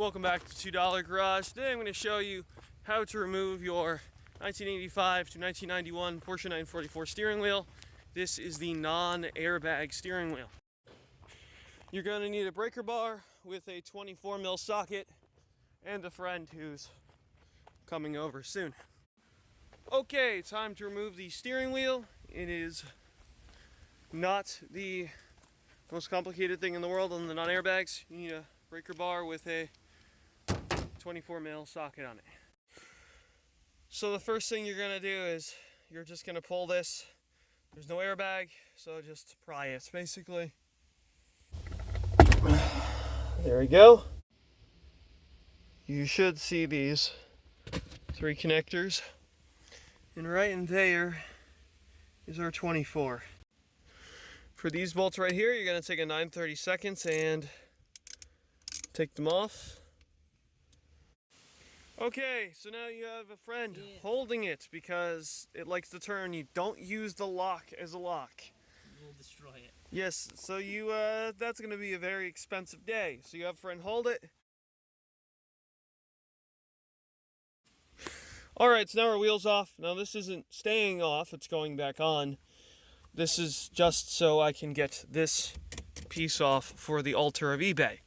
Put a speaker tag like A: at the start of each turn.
A: Welcome back to $2 Garage. Today I'm going to show you how to remove your 1985 to 1991 Porsche 944 steering wheel. This is the non-airbag steering wheel. You're going to need a breaker bar with a 24mm socket and a friend who's coming over soon. Okay, time to remove the steering wheel. It is not the most complicated thing in the world on the non-airbags. You need a breaker bar with a 24mm socket on it. So the first thing you're going to do is you're just going to pull this. There's no airbag, so just pry it basically. There we go. You should see these 3 connectors, and right in there is our 24. For these bolts right here, you're going to take a 9/32 and take them off. Okay, so now you have a friend holding it because it likes to turn. You don't use the lock as a lock.
B: We'll destroy it.
A: Yes, so that's going to be a very expensive day. So you have a friend hold it. Alright, so now our wheel's off. Now this isn't staying off, it's going back on. This is just so I can get this piece off for the altar of eBay.